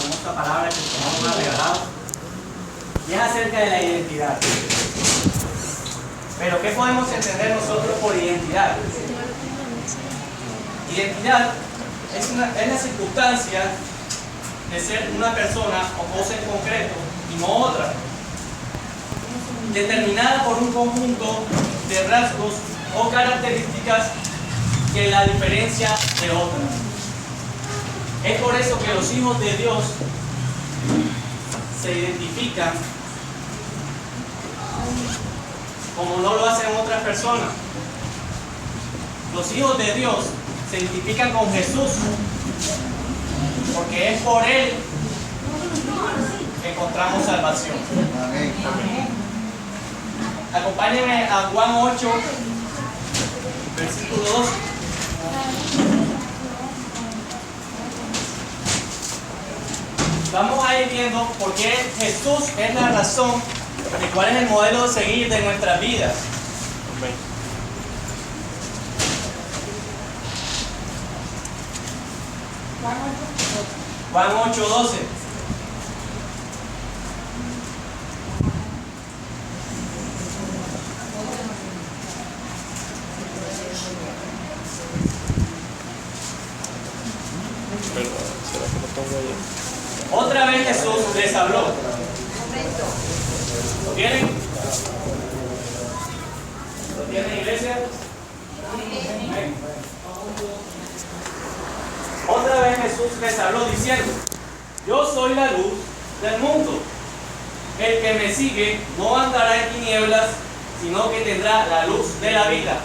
famosa palabra que el Señor nos ha regalado, y es acerca de la identidad. Pero ¿qué podemos entender nosotros por identidad? Identidad es la circunstancia de ser una persona o cosa en concreto y no otra, determinada por un conjunto de rasgos o características que la diferencia de otras. Es por eso que los hijos de Dios se identifican como no lo hacen otras personas. Los hijos de Dios se identifican con Jesús porque es por Él que encontramos salvación. Amén. Acompáñenme a Juan 8, versículo 2. Vamos a ir viendo por qué Jesús es la razón de cuál es el modelo de seguir de nuestras vidas. Juan 8, 12. Otra vez Jesús les habló. ¿Lo tienen? ¿Lo tienen, iglesia? Amén. Otra vez Jesús les habló diciendo: yo soy la luz del mundo. El que me sigue no andará en tinieblas, sino que tendrá la luz de la vida.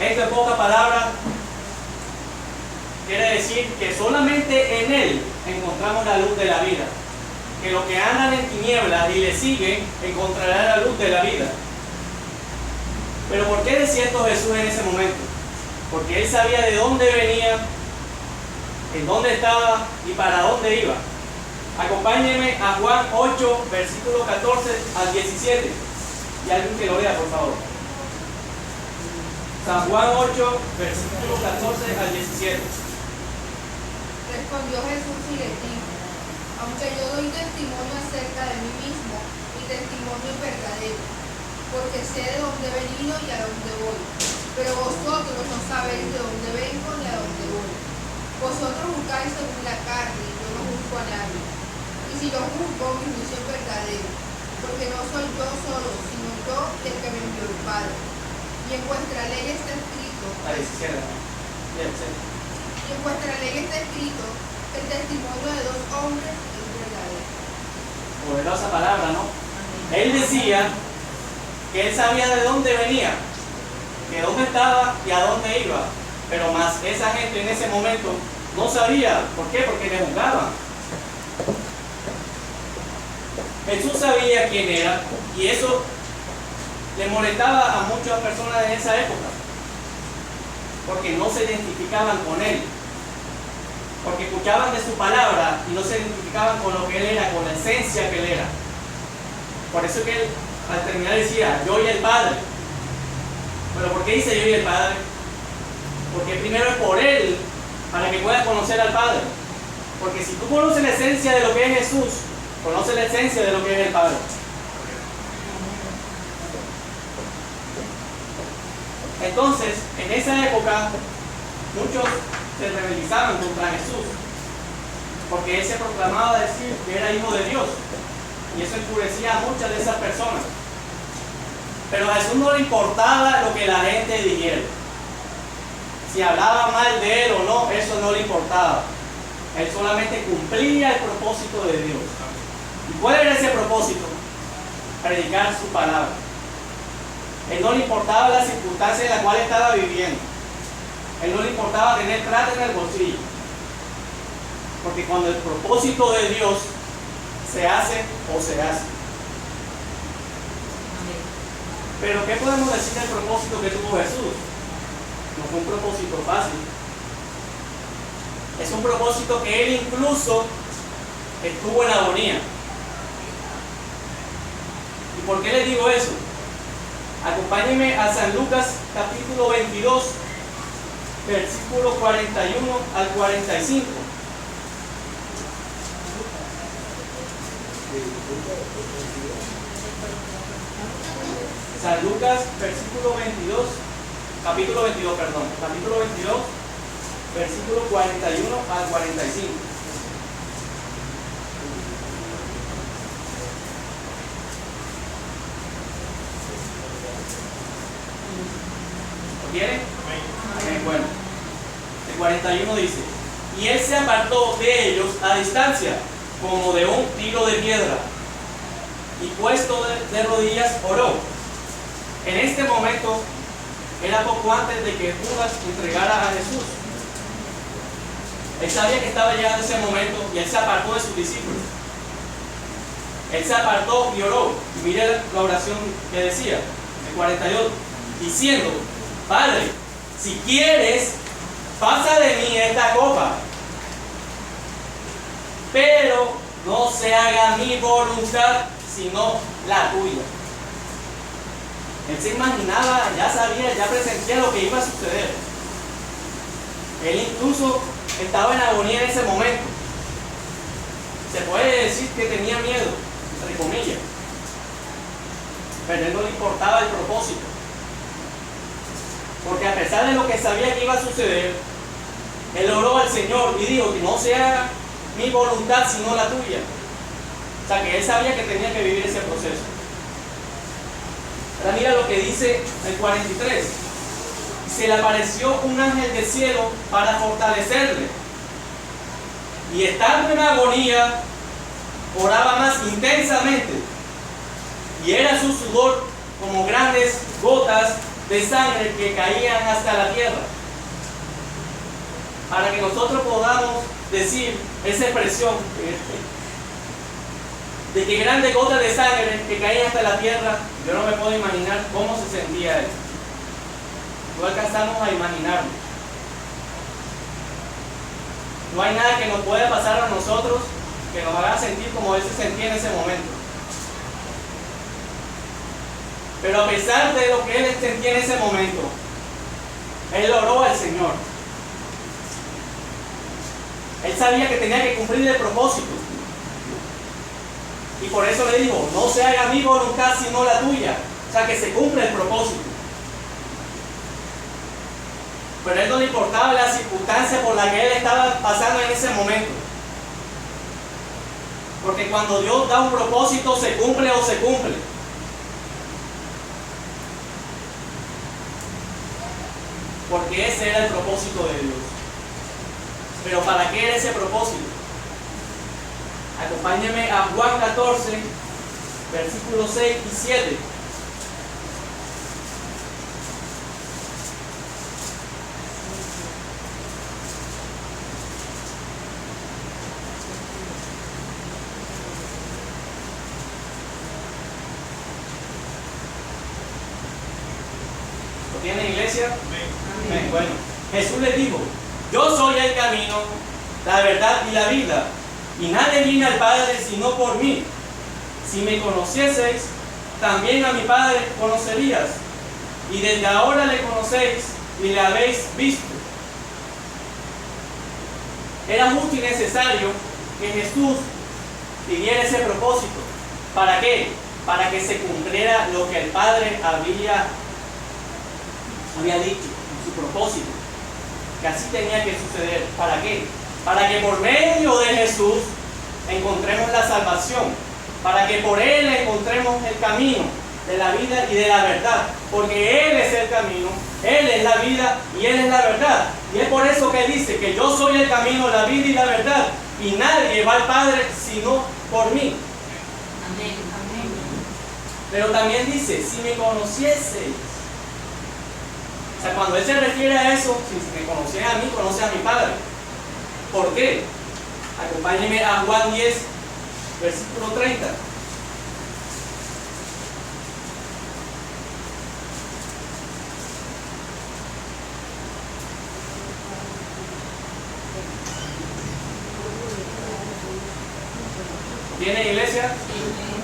Esto en pocas palabras quiere decir que solamente en Él encontramos la luz de la vida. Que los que andan en tinieblas y le siguen encontrarán la luz de la vida. Pero ¿por qué decía esto Jesús en ese momento? Porque Él sabía de dónde venía, en dónde estaba y para dónde iba. Acompáñenme a Juan 8, versículo 14 al 17. Y alguien que lo lea, por favor. San Juan 8, versículo 14 al 17. Respondió Jesús y les dijo: aunque yo doy testimonio acerca de mí mismo, mi testimonio es verdadero, porque sé de dónde he venido y a dónde voy. Pero vosotros no sabéis de dónde vengo ni a dónde voy. Vosotros juzgáis según la carne, y yo no juzgo a nadie. Y si yo juzgo, mi juicio es verdadero, porque no soy yo solo, sino yo el que me envió el Padre. Y en vuestra ley está escrito, y en vuestra ley está escrito, el testimonio de dos hombres es verdadero. Poderosa palabra, ¿no? Él decía que él sabía de dónde venía, de dónde estaba y a dónde iba, pero más esa gente en ese momento no sabía. ¿Por qué? Porque le juzgaban. Jesús sabía quién era y eso le molestaba a muchas personas en esa época, porque no se identificaban con Él, porque escuchaban de su palabra y no se identificaban con lo que Él era, con la esencia que Él era. Por eso que Él al terminar decía: yo y el Padre. ¿Pero por qué dice yo y el Padre? Porque primero es por Él, para que puedas conocer al Padre. Porque si tú conoces la esencia de lo que es Jesús, conoces la esencia de lo que es el Padre. Entonces, en esa época, muchos se rebelizaban contra Jesús, porque Él se proclamaba decir que era hijo de Dios, y eso enfurecía a muchas de esas personas. Pero a Jesús no le importaba lo que la gente dijera. Si hablaba mal de Él o no, eso no le importaba. Él solamente cumplía el propósito de Dios. ¿Y cuál era ese propósito? Predicar su palabra. Él no le importaba la circunstancia en la cual estaba viviendo. Él no le importaba tener plata en el bolsillo. Porque cuando el propósito de Dios se hace o se hace. Pero ¿qué podemos decir del propósito que tuvo Jesús? No fue un propósito fácil. Es un propósito que Él incluso estuvo en agonía. ¿Y por qué les digo eso? Acompáñenme a San Lucas capítulo 22, versículo 41 al 45. San Lucas, versículo 22, capítulo 22, perdón, capítulo 22, versículo 41 al 45. ¿Lo tienen? Bueno, el 41 dice: y él se apartó de ellos a distancia, como de un tiro de piedra, y puesto de rodillas oró. En este momento era poco antes de que Judas entregara a Jesús. Él sabía que estaba llegando ese momento y él se apartó de sus discípulos. Él se apartó y oró. Y mire la oración que decía, el 42, diciendo: Padre, si quieres, pasa de mí esta copa, pero no se haga mi voluntad, sino la tuya. Él se imaginaba, ya sabía, ya presentía lo que iba a suceder. Él incluso estaba en agonía en ese momento. Se puede decir que tenía miedo, entre comillas, pero a él no le importaba el propósito. Porque a pesar de lo que sabía que iba a suceder, él oró al Señor y dijo: que no sea mi voluntad sino la tuya. O sea, que él sabía que tenía que vivir ese proceso. Ahora mira lo que dice el 43. Se le apareció un ángel del cielo para fortalecerle, y estando en agonía oraba más intensamente, y era su sudor como grandes gotas de sangre que caían hasta la tierra. Para que nosotros podamos decir esa expresión de que grandes gotas de sangre que caían hasta la tierra, yo no me puedo imaginar cómo se sentía él. No alcanzamos a imaginarlo. No hay nada que nos pueda pasar a nosotros que nos haga sentir como él se sentía en ese momento. Pero a pesar de lo que él sentía en ese momento, él oró al Señor. Él sabía que tenía que cumplir el propósito. Y por eso le dijo: no se haga mi voluntad sino la tuya. O sea, que se cumple el propósito. Pero a él no le importaba la circunstancia por la que él estaba pasando en ese momento. Porque cuando Dios da un propósito, se cumple o se cumple. Porque ese era el propósito de Dios. Pero ¿para qué era ese propósito? Acompáñenme a Juan 14, versículos 6 y 7. ¿Lo tienen, iglesia? Amén. Bueno, Jesús les dijo: yo soy el camino, la verdad y la vida, y nadie viene al Padre sino por mí. Si me conocieseis, también a mi Padre conocerías, y desde ahora le conocéis y le habéis visto. Era justo y necesario que Jesús pidiera ese propósito. ¿Para qué? Para que se cumpliera lo que el Padre había dicho, su propósito, que así tenía que suceder. ¿Para qué? Para que por medio de Jesús encontremos la salvación, para que por Él encontremos el camino de la vida y de la verdad, porque Él es el camino, Él es la vida y Él es la verdad. Y es por eso que dice que yo soy el camino, la vida y la verdad, y nadie va al Padre sino por mí. Amén. Amén. Pero también dice: si me conocieseis. O sea, cuando Él se refiere a eso, si me conocieran a mí, conoce a mi Padre. ¿Por qué? Acompáñenme a Juan 10, versículo 30. ¿Tiene, iglesia?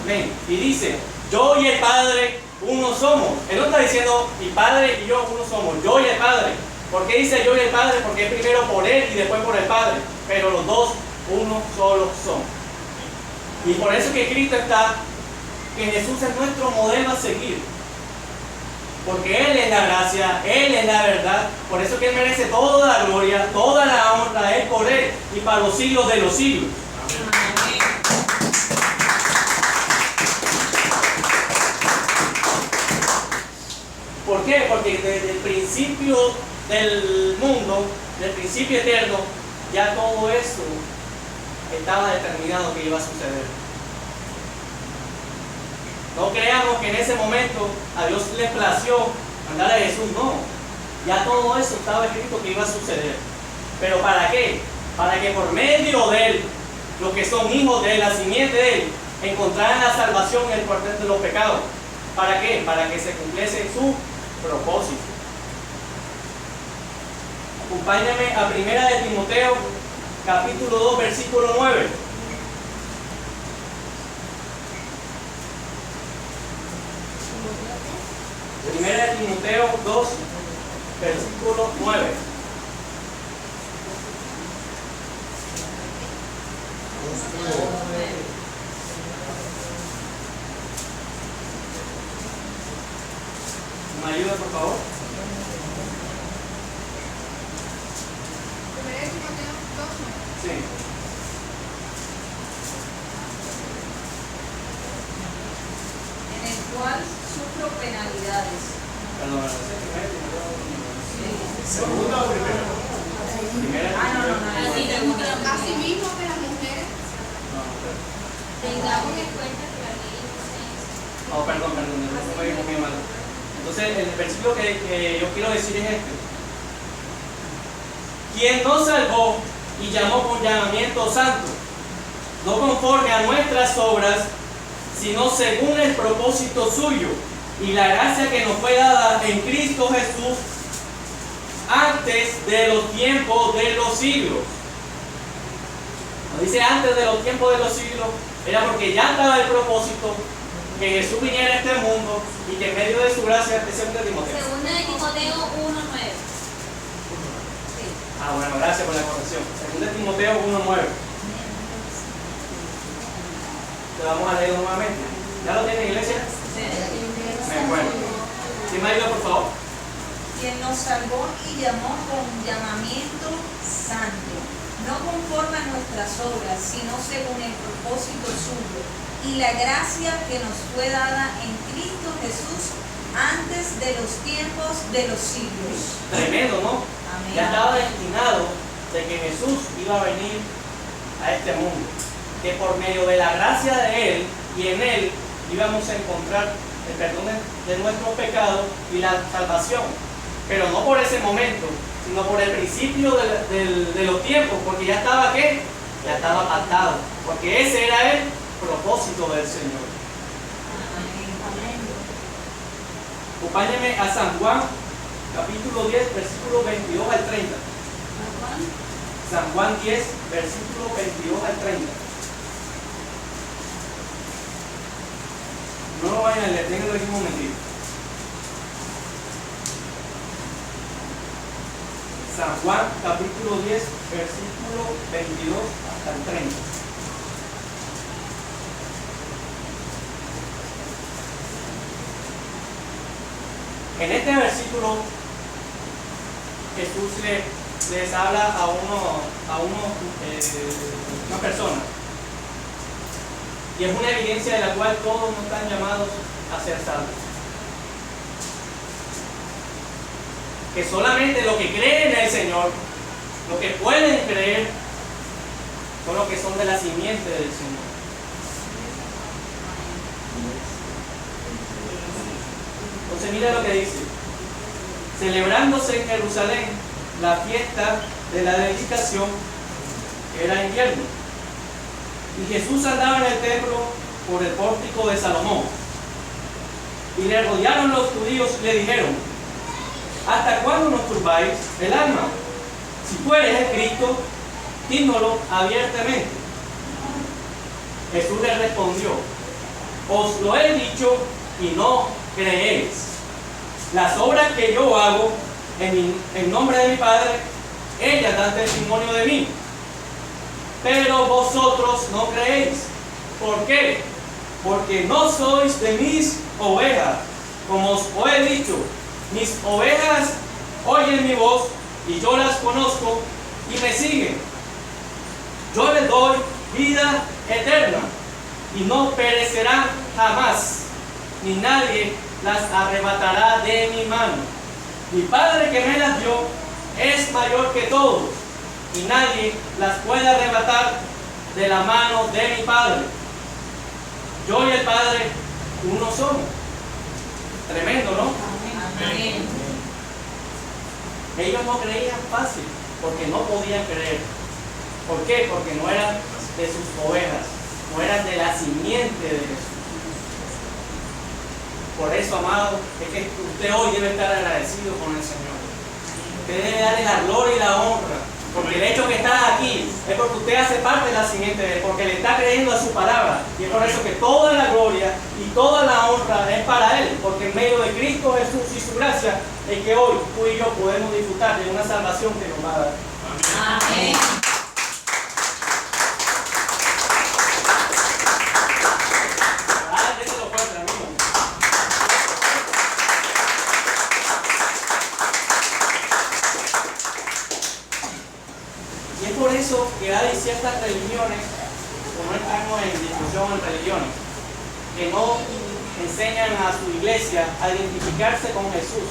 Ven. Y dice: yo y el Padre uno somos. Él no está diciendo mi Padre y yo uno somos. Yo y el Padre. ¿Por qué dice yo y el Padre? Porque es primero por Él y después por el Padre. Pero los dos uno solo son. Y por eso que Cristo está, que Jesús es nuestro modelo a seguir. Porque Él es la gracia, Él es la verdad. Por eso que Él merece toda la gloria, toda la honra, Él por Él y para los siglos de los siglos. ¿Por qué? Porque desde el principio del mundo, del principio eterno, ya todo eso estaba determinado que iba a suceder. No creamos que en ese momento a Dios le plació mandar a Jesús, no. Ya todo eso estaba escrito que iba a suceder. ¿Pero para qué? Para que por medio de Él, los que son hijos de Él, la simiente de Él, encontraran la salvación en el perdón de los pecados. ¿Para qué? Para que se cumpliese su propósito. Acompáñame a 1 de Timoteo, capítulo 2, versículo 9. Primera de Timoteo 2, versículo 9. ¿Me ayuda, por favor? 1 Timoteo 2:9. Sí. En el cual sufro penalidades. Perdón, no sé, 1 Timoteo 2. ¿Segunda o primera? Primera de Timoteo. Asimismo que las mujeres Tengamos en cuenta que la ley Oh, perdón, eso me dijo muy mal. Entonces, el versículo que yo quiero decir es este. Quien nos salvó y llamó con llamamiento santo, no conforme a nuestras obras, sino según el propósito suyo y la gracia que nos fue dada en Cristo Jesús antes de los tiempos de los siglos. Cuando dice antes de los tiempos de los siglos, era porque ya estaba el propósito que Jesús viniera a este mundo y que en medio de su gracia, es 2 Timoteo. Segunda de Timoteo 1:9. Ah, bueno, gracias por la corrección. 2 Timoteo 1:9. Te vamos a leer nuevamente. ¿Ya lo tiene, iglesia? Bueno. ¿Quién me ayuda, por favor? Quien nos salvó y llamó con llamamiento santo, no conforme a nuestras obras, sino según el propósito suyo y la gracia que nos fue dada en Cristo Jesús antes de los tiempos de los siglos. Tremendo, ¿no? Amén. Ya estaba destinado de que Jesús iba a venir a este mundo. Que por medio de la gracia de Él y en Él íbamos a encontrar el perdón de nuestros pecados y la salvación. Pero no por ese momento, sino por el principio de los tiempos, porque ya estaba ¿qué? Ya estaba pactado, porque ese era el propósito del Señor. Acompáñenme a San Juan, capítulo 10, versículo 22 al 30. San Juan 10, versículo 22 al 30. No lo vayan a leer, déjenlo aquí un momentito. San Juan, capítulo 10, versículo 22 hasta el 30. En este versículo, Jesús les habla a una persona. Y es una evidencia de la cual todos no están llamados a ser salvos. Que solamente los que creen en el Señor, los que pueden creer, son los que son de la simiente del Señor. Entonces mira lo que dice. Celebrándose en Jerusalén la fiesta de la dedicación, que era invierno. Y Jesús andaba en el templo por el pórtico de Salomón. Y le rodearon los judíos y le dijeron: ¿hasta cuándo nos turbáis el alma? Si tú eres el Cristo, dínoslo abiertamente. Jesús le respondió: os lo he dicho y no creéis. Las obras que yo hago en nombre de mi Padre, ellas dan testimonio de mí. Pero vosotros no creéis, ¿Por qué? Porque no sois de mis ovejas. Como os he dicho, mis ovejas oyen mi voz y yo las conozco y me siguen. Yo les doy vida eterna y no perecerán jamás, ni nadie las arrebatará de mi mano. Mi Padre que me las dio es mayor que todos y nadie las puede arrebatar de la mano de mi Padre. Yo y el Padre uno somos. Tremendo, ¿no? Amén. Ellos no creían fácil porque no podían creer. ¿Por qué? Porque no eran de sus ovejas, no eran de la simiente de Jesús. Por eso, amado, es que usted hoy debe estar agradecido con el Señor. Usted debe darle la gloria y la honra. Porque el hecho que está aquí es porque usted hace parte de la simiente de Él, porque le está creyendo a su palabra. Y es por eso que toda la gloria y toda la honra es para Él. Porque en medio de Cristo Jesús y su gracia es que hoy tú y yo podemos disfrutar de una salvación que nos va a dar. Amén. Déselo fuerte, amigo. Y es por eso que hay ciertas religiones, como no estamos en discusión en religiones, que no enseñan a su iglesia a identificarse con Jesús.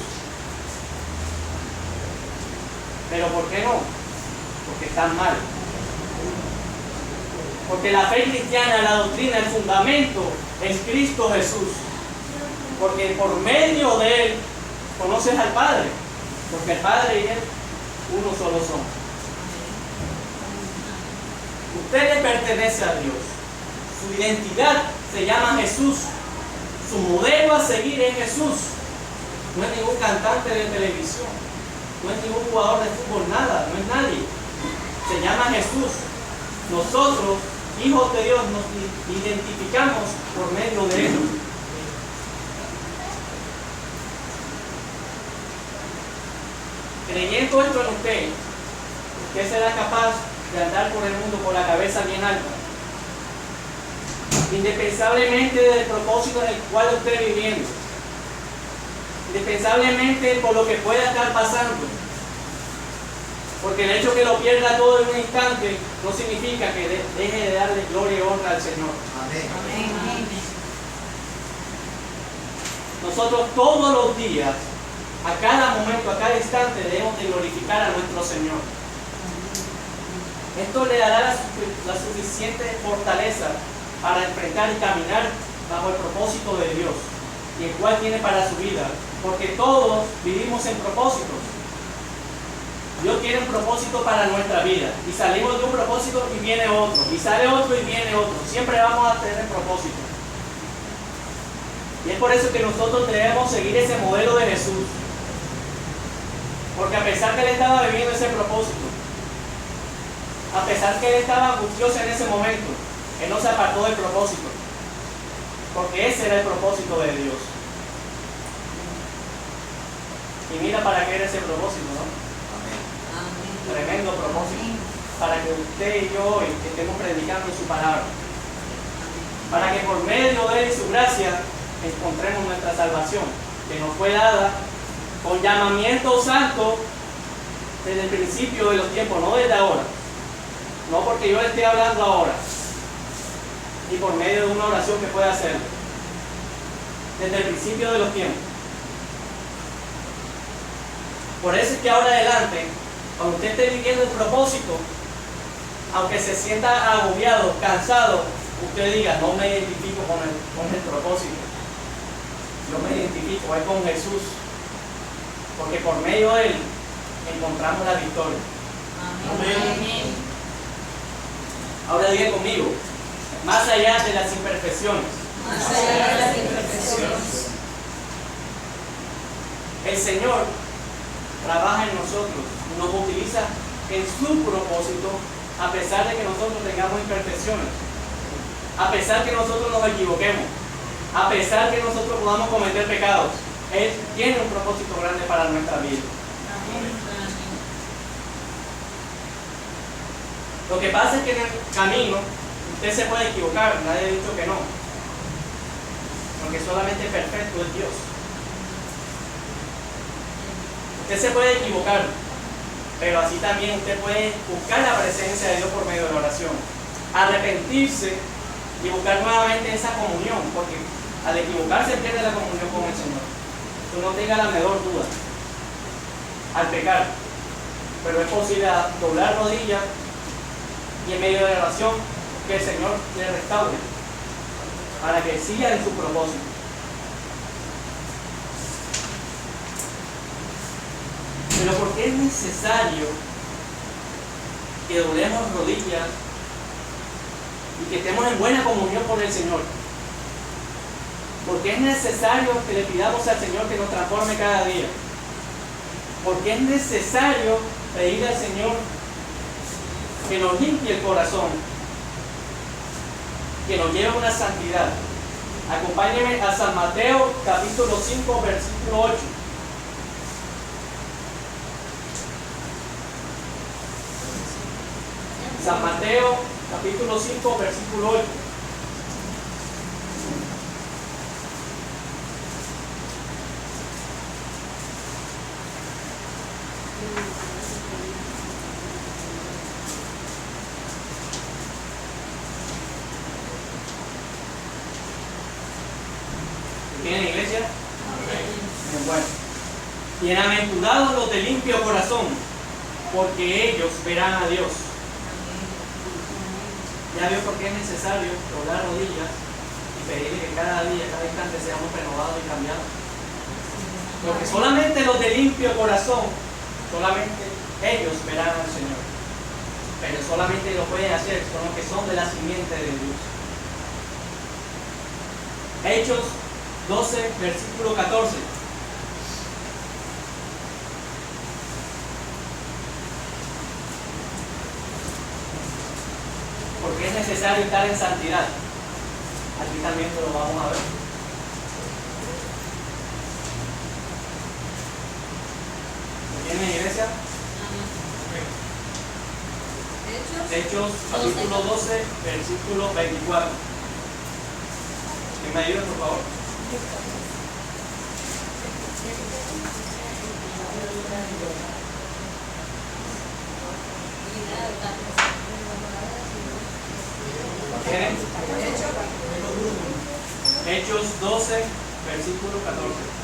¿Pero por qué no? Porque están mal. Porque la fe cristiana, la doctrina, el fundamento es Cristo Jesús. Porque por medio de Él conoces al Padre. Porque el Padre y Él uno solo son. Usted le pertenece a Dios. Su identidad se llama Jesús. Su modelo a seguir es Jesús. No es ningún cantante de televisión. No es ningún jugador de fútbol, nada. No es nadie. Se llama Jesús. Nosotros, hijos de Dios, nos identificamos por medio de Él. Creyendo esto en usted, usted será capaz de andar por el mundo con la cabeza bien alta, indispensablemente del propósito en el cual usted esté viviendo, indispensablemente por lo que pueda estar pasando, porque el hecho que lo pierda todo en un instante no significa que deje de darle gloria y honra al Señor. Amén. Nosotros todos los días, a cada momento, a cada instante, debemos de glorificar a nuestro Señor. Esto le dará la suficiente fortaleza para enfrentar y caminar bajo el propósito de Dios y el cual tiene para su vida, porque todos vivimos en propósitos. Dios tiene un propósito para nuestra vida y salimos de un propósito y viene otro, y sale otro y viene otro. Siempre vamos a tener propósito. Y es por eso que nosotros debemos seguir ese modelo de Jesús, porque a pesar que Él estaba viviendo ese propósito, a pesar que Él estaba angustioso en ese momento, Él no se apartó del propósito, porque ese era el propósito de Dios. Y mira para qué era ese propósito, ¿no? Tremendo propósito, para que usted y yo hoy estemos predicando su palabra, para que por medio de Él y su gracia encontremos nuestra salvación, que nos fue dada con llamamiento santo desde el principio de los tiempos, no desde ahora, no porque yo le esté hablando ahora, ni por medio de una oración que pueda hacer, desde el principio de los tiempos. Por eso es que ahora adelante, cuando usted esté viviendo el propósito, aunque se sienta agobiado, cansado, usted diga, no me identifico con el propósito, yo me identifico con Jesús, porque por medio de Él encontramos la victoria. Amén. Ahora diga conmigo, más allá de las imperfecciones, Más allá de las imperfecciones, el Señor trabaja en nosotros, nos utiliza en su propósito, a pesar de que nosotros tengamos imperfecciones, a pesar que nosotros nos equivoquemos, a pesar que nosotros podamos cometer pecados. Él tiene un propósito grande para nuestra vida. Lo que pasa es que en el camino Usted se puede equivocar, nadie ha dicho que no, porque solamente perfecto es Dios. Usted se puede equivocar, pero así también usted puede buscar la presencia de Dios por medio de la oración, arrepentirse y buscar nuevamente esa comunión, porque al equivocarse pierde la comunión con el Señor. Tú no tengas la menor duda al pecar, pero es posible doblar rodillas y en medio de la oración que el Señor le restaure para que siga en su propósito. Pero ¿por qué es necesario que doblemos rodillas y que estemos en buena comunión con el Señor? Porque es necesario que le pidamos al Señor que nos transforme cada día. Porque es necesario pedirle al Señor que nos limpie el corazón, que nos lleve a una santidad. Acompáñenme a San Mateo capítulo 5 versículo 8. San Mateo capítulo 5 versículo 8. ¿Tienen iglesia? Bueno. Bienaventurados los de limpio corazón, porque ellos verán a Dios. Ya vio por qué es necesario doblar rodillas y pedirle que cada día, cada instante seamos renovados y cambiados. Porque solamente los de limpio corazón, solamente ellos verán al Señor. Pero solamente lo pueden hacer son los que son de la simiente de Dios. Hechos 12, versículo 14. Porque es necesario estar en santidad. Aquí también lo vamos a ver. ¿Lo tienen, iglesia? Hechos capítulo 12, versículo 24. ¿Quién me ayuda, por favor? ¿Tienen? Hechos 12, versículo 14.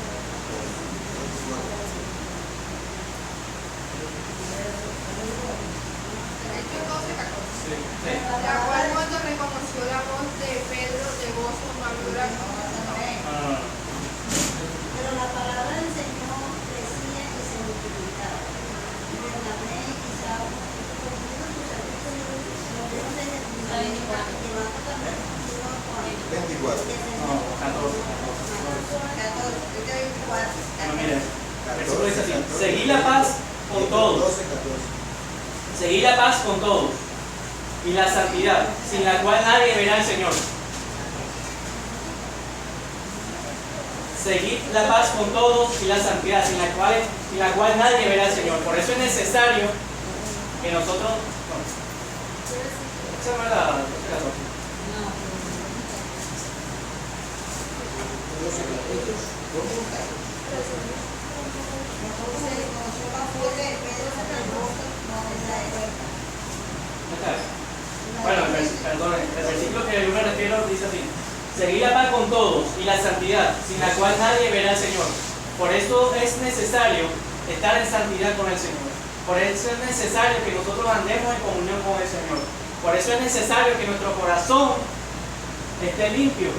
La cual cuando reconoció la voz de Pedro de gozo no habló Pero la palabra del Señor crecía y se multiplicaba. Y Bernabé y Saulo, cumpliendo su servicio de los dedos de Jerusalén, llevando también consigo a Juan. 24. No, 14. 14. Bueno, mire, el versículo dice así: seguid la paz con todos. 12, 14. Seguid la paz con todos y la santidad, sin la cual nadie verá al Señor. Seguid la paz con todos y la santidad, sin la cual nadie verá al Señor. Por eso es necesario que nosotros... Bueno, esa no es la 12. Bueno, perdón, el versículo que yo me refiero dice así: seguid la paz con todos y la santidad, sin la cual nadie verá al Señor. Por eso es necesario estar en santidad con el Señor. Por eso es necesario que nosotros andemos en comunión con el Señor. Por eso es necesario que nuestro corazón esté limpio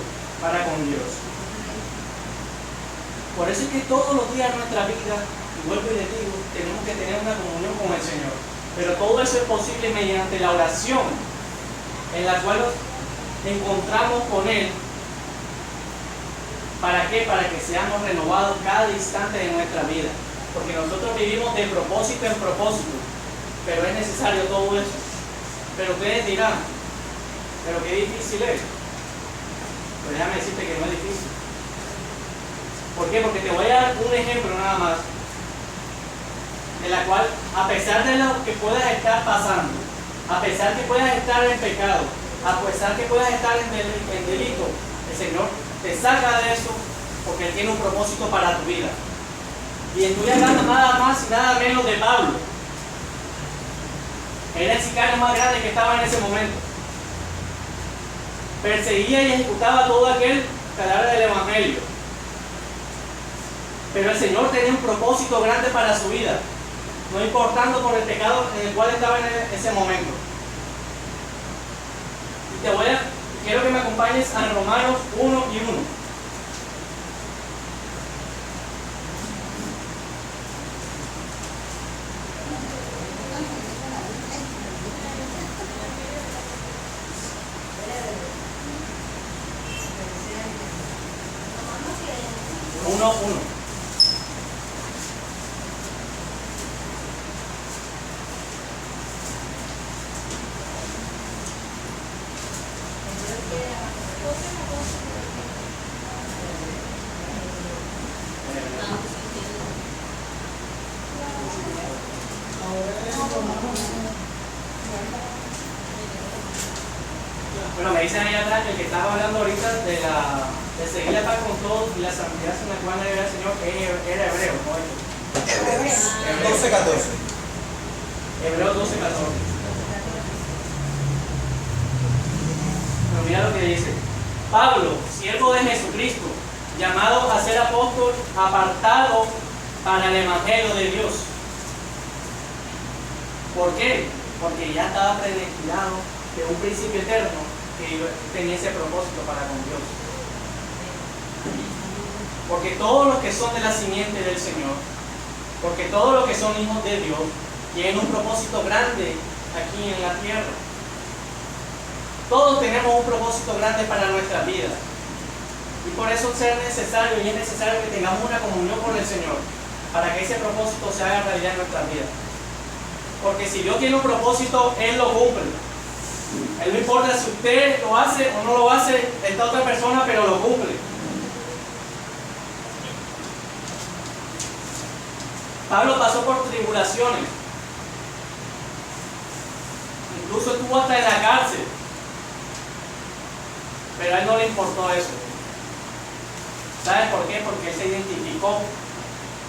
para con Dios. Por eso es que todos los días de nuestra vida, y vuelvo y les digo, tenemos que tener una comunión con el Señor. Pero todo eso es posible mediante la oración, en la cual nos encontramos con Él. ¿Para qué? Para que seamos renovados cada instante de nuestra vida. Porque nosotros vivimos de propósito en propósito, pero es necesario todo eso. Pero ustedes dirán, pero qué difícil es. Pues déjame decirte que no es difícil. ¿Por qué? Porque te voy a dar un ejemplo nada más, de la cual, a pesar de lo que puedas estar pasando, a pesar que puedas estar en pecado, a pesar que puedas estar en delito, el Señor te saca de eso porque Él tiene un propósito para tu vida. Y estoy hablando nada más y nada menos de Pablo. Era el sicario más grande que estaba en ese momento. Perseguía y ejecutaba todo aquel que hablaba del Evangelio. Pero el Señor tenía un propósito grande para su vida, no importando por el pecado en el cual estaba en ese momento. Y quiero que me acompañes a Romanos 1 y 1. Uno. Bueno, me dicen ahí atrás que el que estaba hablando ahorita de seguir la paz con todos y la santidad en la cual era el Señor era hebreo, ¿no? Hebreos 12:14. Hebreos 12:14. Pero mira lo que dice: Pablo, siervo de Jesucristo, llamado a ser apóstol, apartado para el Evangelio de Dios. ¿Por qué? Porque ya estaba predestinado de un principio eterno que tenía ese propósito para con Dios. Porque todos los que son de la simiente del Señor, porque todos los que son hijos de Dios, tienen un propósito grande aquí en la tierra. Todos tenemos un propósito grande para nuestras vidas. Y por eso es necesario que tengamos una comunión con el Señor, para que ese propósito se haga realidad en nuestras vidas. Porque si Dios tiene un propósito, Él lo cumple. Él no importa si usted lo hace o no lo hace, esta otra persona, pero lo cumple. Pablo pasó por tribulaciones. Incluso estuvo hasta en la cárcel. Pero a él no le importó eso. ¿Sabe por qué? Porque él se identificó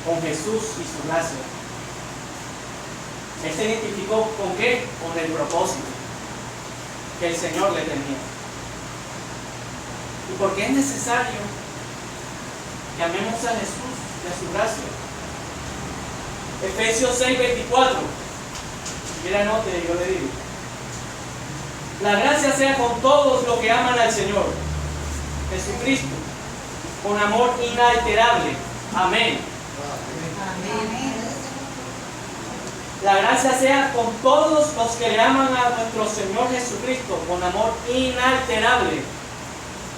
con Jesús y su gracia. Él se identificó ¿con qué? Con el propósito que el Señor le tenía. Y porque es necesario que amemos a Jesús y a su gracia. Efesios 6:24. Si quiere anote, yo le digo: la gracia sea con todos los que aman al Señor Jesucristo, con amor inalterable. Amén. La gracia sea con todos los que le aman a nuestro Señor Jesucristo, con amor inalterable.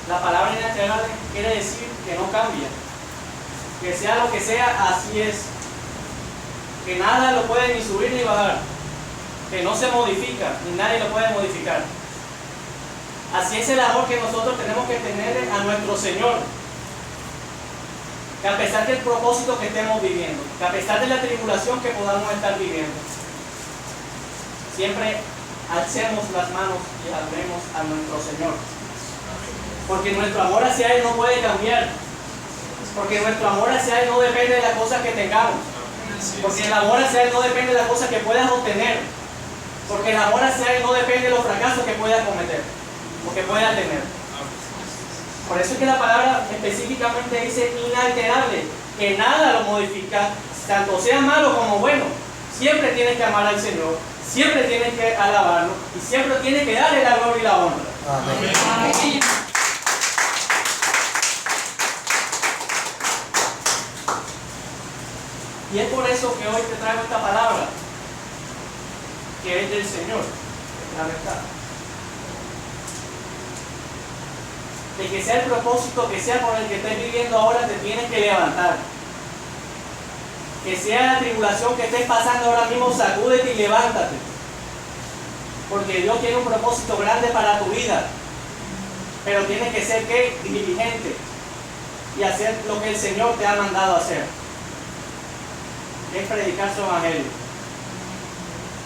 La palabra inalterable quiere decir que no cambia. Que sea lo que sea, así es. Que nada lo puede ni subir ni bajar. Que no se modifica, ni nadie lo puede modificar. Así es el amor que nosotros tenemos que tener a nuestro Señor. Que a pesar del propósito que estemos viviendo, que a pesar de la tribulación que podamos estar viviendo, siempre alcemos las manos y amemos a nuestro Señor. Porque nuestro amor hacia Él no puede cambiar. Porque nuestro amor hacia Él no depende de las cosas que tengamos. Porque el amor hacia Él no depende de las cosas que puedas obtener. Porque el amor hacia Él no depende de los fracasos que puedas cometer o que puedas tener. Por eso es que la palabra específicamente dice inalterable, que nada lo modifica, tanto sea malo como bueno. Siempre tienes que amar al Señor, siempre tienes que alabarlo y siempre tienes que darle la gloria y la honra. Amén. Amén. Y es por eso que hoy te traigo esta palabra, que es del Señor, la verdad. De que sea el propósito, que sea por el que estés viviendo ahora, te tienes que levantar. Que sea la tribulación que estés pasando ahora mismo, sacúdete y levántate. Porque Dios tiene un propósito grande para tu vida. Pero tienes que ser, ¿qué? Diligente. Y hacer lo que el Señor te ha mandado a hacer. Es predicar su evangelio.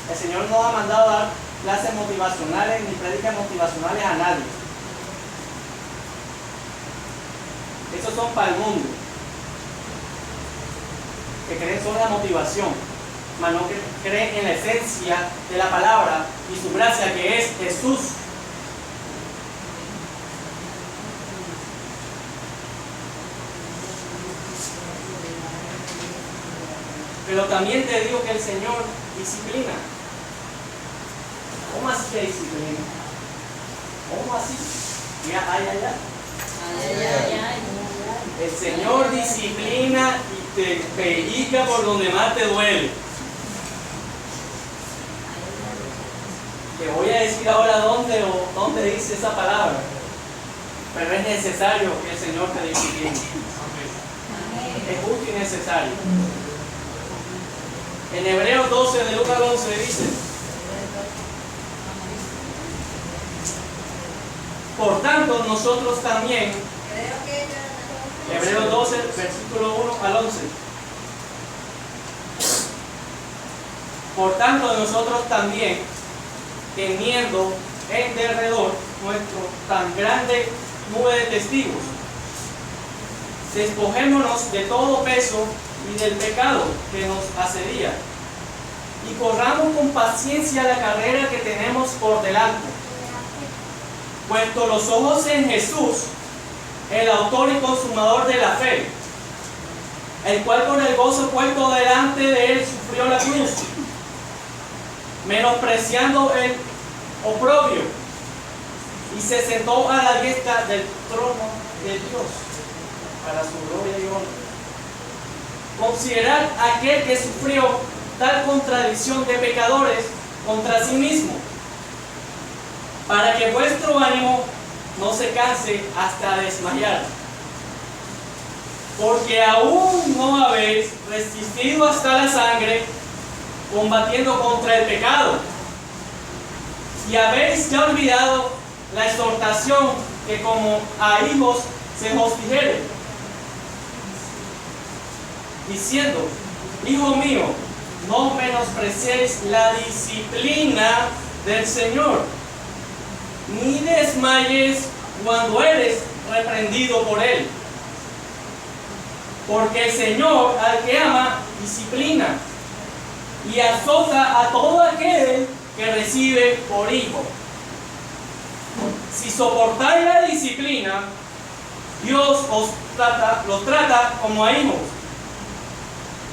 El Señor nos ha mandado a dar clases motivacionales ni prédicas motivacionales a nadie. Esos son para el mundo, que creen solo en la motivación, mas no creen en la esencia de la palabra y su gracia, que es Jesús. Pero también te digo que el Señor disciplina. ¿Cómo así que disciplina? ¿Cómo así? Mira, el Señor disciplina y te pellizca por donde más te duele. Te voy a decir ahora dónde dice esa palabra. Pero es necesario que el Señor te discipline. Es justo y necesario. En Hebreos 12, del 1 al 11 dice: por tanto, nosotros también, Hebreos 12, versículo 1 al 11. Por tanto, nosotros también, teniendo en derredor nuestro tan grande nube de testigos, despojémonos de todo peso y del pecado que nos asedia, y corramos con paciencia la carrera que tenemos por delante, puesto los ojos en Jesús, el autor y consumador de la fe, el cual por el gozo puesto delante de él sufrió la cruz, menospreciando el oprobio, y se sentó a la diestra del trono de Dios, para su gloria y honra. Considerad aquel que sufrió tal contradicción de pecadores contra sí mismo, para que vuestro ánimo no se canse hasta desmayar. Porque aún no habéis resistido hasta la sangre, combatiendo contra el pecado, y habéis ya olvidado la exhortación que como a hijos se os dijere, diciendo: hijo mío, no menospreciéis la disciplina del Señor, ni desmayes cuando eres reprendido por Él. Porque el Señor al que ama disciplina y azota a todo aquel que recibe por hijo. Si soportáis la disciplina, Dios los trata como a hijos.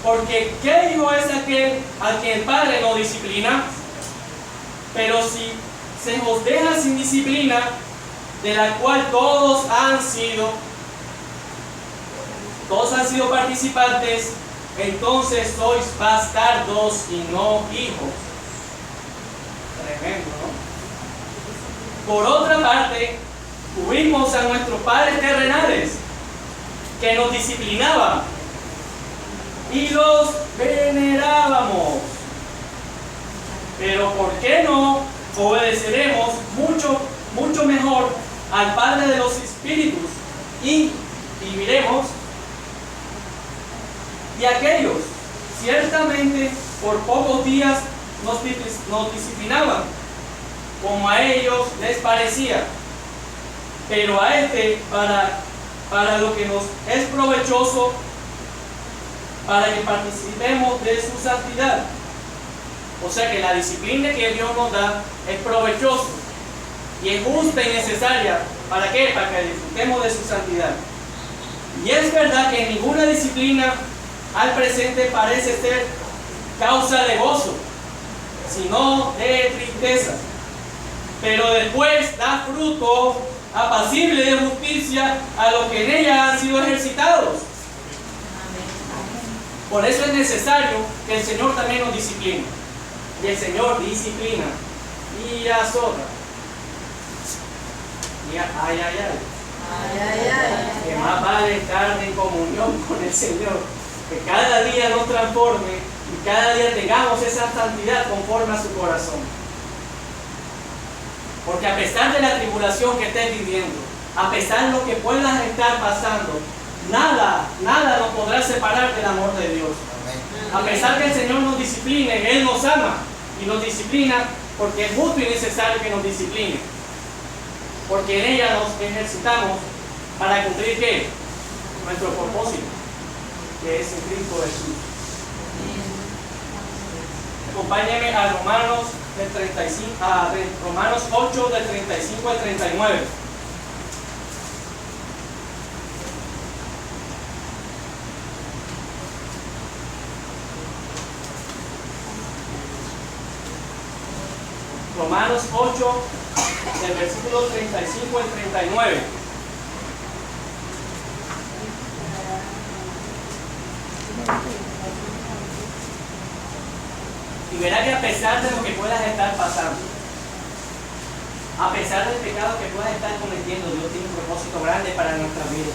Porque ¿qué hijo es aquel a quien el Padre no disciplina? Pero si se os deja sin disciplina, de la cual todos han sido participantes, entonces sois bastardos y no hijos. Tremendo, ¿no? Por otra parte, tuvimos a nuestros padres terrenales que nos disciplinaban y los venerábamos. Pero ¿por qué no obedeceremos mucho mejor al Padre de los Espíritus y viviremos? Y aquellos ciertamente por pocos días nos disciplinaban, como a ellos les parecía, pero a este para lo que nos es provechoso, para que participemos de su santidad. O sea que la disciplina que Dios nos da es provechoso y es justa y necesaria. ¿Para qué? Para que disfrutemos de su santidad. Y es verdad que ninguna disciplina al presente parece ser causa de gozo, sino de tristeza. Pero después da fruto apacible de justicia a los que en ella han sido ejercitados. Por eso es necesario que el Señor también nos discipline. Y el Señor disciplina y azota. Y que más vale estar en comunión con el Señor, que cada día nos transforme y cada día tengamos esa santidad conforme a su corazón. Porque a pesar de la tribulación que estés viviendo, a pesar de lo que puedas estar pasando, nada nos podrá separar del amor de Dios. A pesar que el Señor nos discipline, Él nos ama y nos disciplina Porque es justo y necesario que nos discipline. Porque en ella nos ejercitamos para cumplir ¿qué? Nuestro propósito, que es en Cristo Jesús. Acompáñenme a Romanos 8 del 35 al 39. Romanos 8 del versículo 35 al 39. Y verá que a pesar de lo que puedas estar pasando, a pesar del pecado que puedas estar cometiendo, Dios tiene un propósito grande para nuestra vida.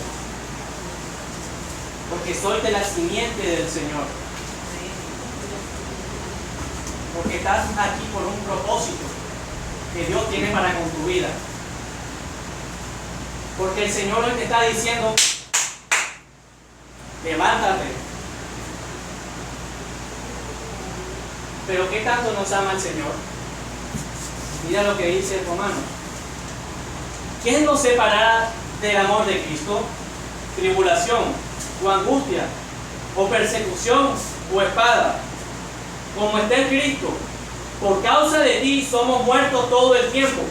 Porque soy de la simiente del Señor. Porque estás aquí por un propósito que Dios tiene para con tu vida. Porque el Señor hoy te está diciendo: levántate. Pero ¿qué tanto nos ama el Señor? Mira lo que dice el Romano. ¿Quién nos separará del amor de Cristo? ¿Tribulación, o angustia, o persecución, o espada? Como está escrito: por causa de ti somos muertos todo el tiempo.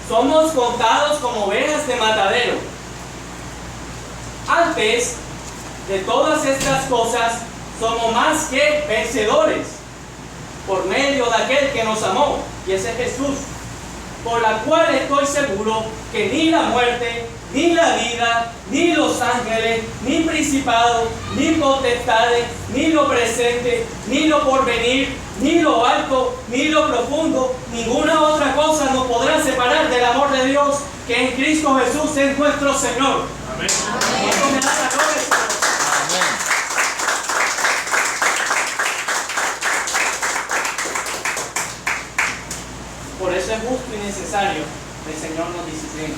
Somos contados como ovejas de matadero. Antes de todas estas cosas, somos más que vencedores por medio de aquel que nos amó, y ese es Jesús, por la cual estoy seguro que ni la muerte, ni la vida, ni los ángeles, ni principados, ni potestades, ni lo presente, ni lo porvenir, ni lo alto, ni lo profundo, ninguna otra cosa nos podrá separar del amor de Dios que en Cristo Jesús es nuestro Señor. Amén. Eso me da la gloria, Señor. Por eso es justo y necesario que el Señor nos discipline.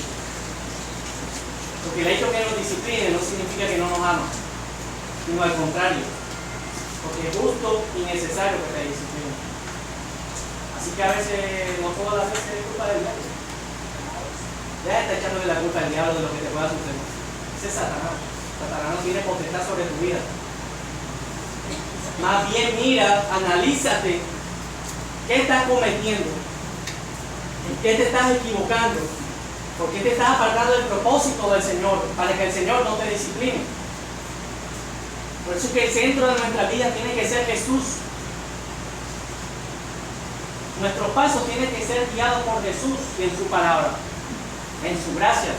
Porque el hecho que nos discipline no significa que no nos ama, sino al contrario. Porque es justo y necesario que te discipline. Así que a veces, no todas las veces es culpa del diablo. Ya está echándole la culpa al diablo de lo que te pueda suceder. Ese es Satanás. Satanás no tiene potestad sobre tu vida. Más bien mira, analízate qué estás cometiendo. ¿En qué te estás equivocando? ¿Por qué te estás apartando del propósito del Señor? Para que el Señor no te discipline. Por eso es que el centro de nuestra vida tiene que ser Jesús. Nuestros pasos tienen que ser guiados por Jesús y en su palabra, en su gracia.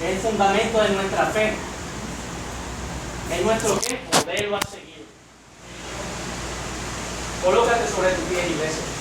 Es el fundamento de nuestra fe. Es nuestro ¿qué? Modelo a seguir. Colócate sobre tus pies, iglesia.